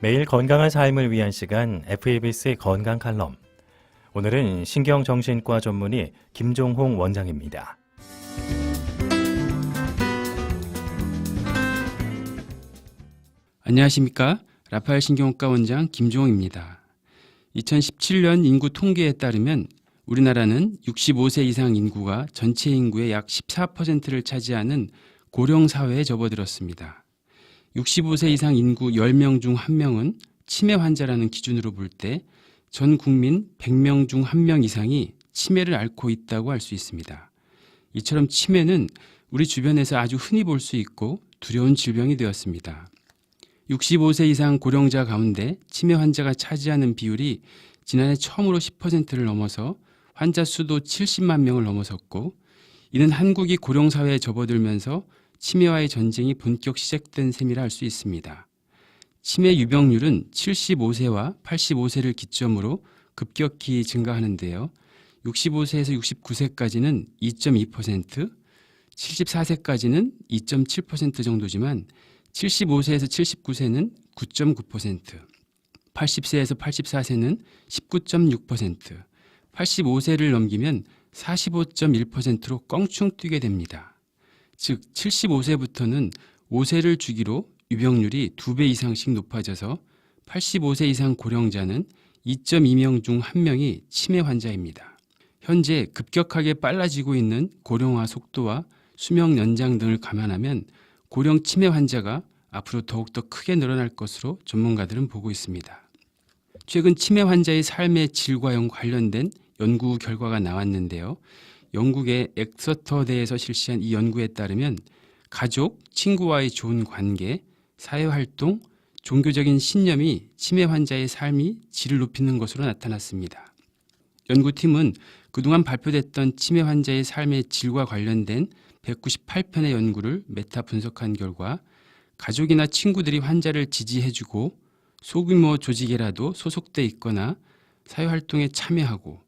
매일 건강한 삶을 위한 시간 FABC 건강 칼럼. 오늘은 신경정신과 전문의 김종홍 원장입니다. 안녕하십니까? 라파엘 신경외과 원장 김종홍입니다. 2017년 인구 통계에 따르면 우리나라는 65세 이상 인구가 전체 인구의 약 14%를 차지하는 고령 사회에 접어들었습니다. 65세 이상 인구 10명 중 1명은 치매 환자라는 기준으로 볼 때 전 국민 100명 중 1명 이상이 치매를 앓고 있다고 할 수 있습니다. 이처럼 치매는 우리 주변에서 아주 흔히 볼 수 있고 두려운 질병이 되었습니다. 65세 이상 고령자 가운데 치매 환자가 차지하는 비율이 지난해 처음으로 10%를 넘어서 환자 수도 70만 명을 넘어섰고, 이는 한국이 고령사회에 접어들면서 치매와의 전쟁이 본격 시작된 셈이라 할 수 있습니다. 치매 유병률은 75세와 85세를 기점으로 급격히 증가하는데요. 65세에서 69세까지는 2.2%, 74세까지는 2.7% 정도지만 75세에서 79세는 9.9%, 80세에서 84세는 19.6%, 85세를 넘기면 45.1%로 껑충 뛰게 됩니다. 즉 75세부터는 5세를 주기로 유병률이 2배 이상씩 높아져서 85세 이상 고령자는 2.2명 중 1명이 치매 환자입니다. 현재 급격하게 빨라지고 있는 고령화 속도와 수명 연장 등을 감안하면 고령 치매 환자가 앞으로 더욱더 크게 늘어날 것으로 전문가들은 보고 있습니다. 최근 치매 환자의 삶의 질과 관련된 연구 결과가 나왔는데요. 영국의 엑서터대에서 실시한 이 연구에 따르면 가족, 친구와의 좋은 관계, 사회활동, 종교적인 신념이 치매 환자의 삶이 질을 높이는 것으로 나타났습니다. 연구팀은 그동안 발표됐던 치매 환자의 삶의 질과 관련된 198편의 연구를 메타 분석한 결과 가족이나 친구들이 환자를 지지해주고 소규모 조직에라도 소속돼 있거나 사회활동에 참여하고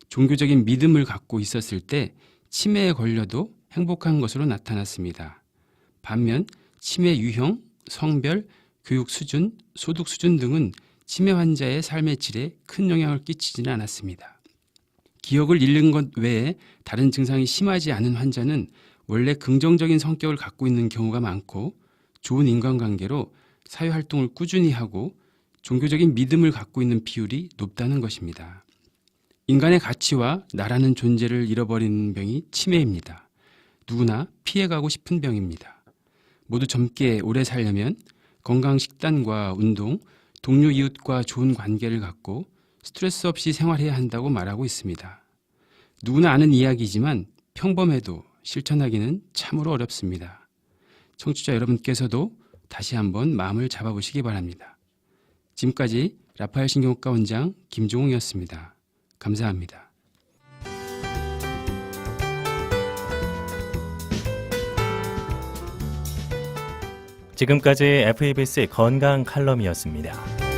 종교적인 믿음을 갖고 있었을 때 치매에 걸려도 행복한 것으로 나타났습니다. 반면 치매 유형, 성별, 교육 수준, 소득 수준 등은 치매 환자의 삶의 질에 큰 영향을 끼치지는 않았습니다. 기억을 잃는 것 외에 다른 증상이 심하지 않은 환자는 원래 긍정적인 성격을 갖고 있는 경우가 많고 좋은 인간관계로 사회활동을 꾸준히 하고 종교적인 믿음을 갖고 있는 비율이 높다는 것입니다. 인간의 가치와 나라는 존재를 잃어버리는 병이 치매입니다. 누구나 피해가고 싶은 병입니다. 모두 젊게 오래 살려면 건강 식단과 운동, 동료 이웃과 좋은 관계를 갖고 스트레스 없이 생활해야 한다고 말하고 있습니다. 누구나 아는 이야기지만 평범해도 실천하기는 참으로 어렵습니다. 청취자 여러분께서도 다시 한번 마음을 잡아보시기 바랍니다. 지금까지 라파엘 신경외과 원장 김종홍이었습니다. 감사합니다. 지금까지 FABC 건강 칼럼이었습니다.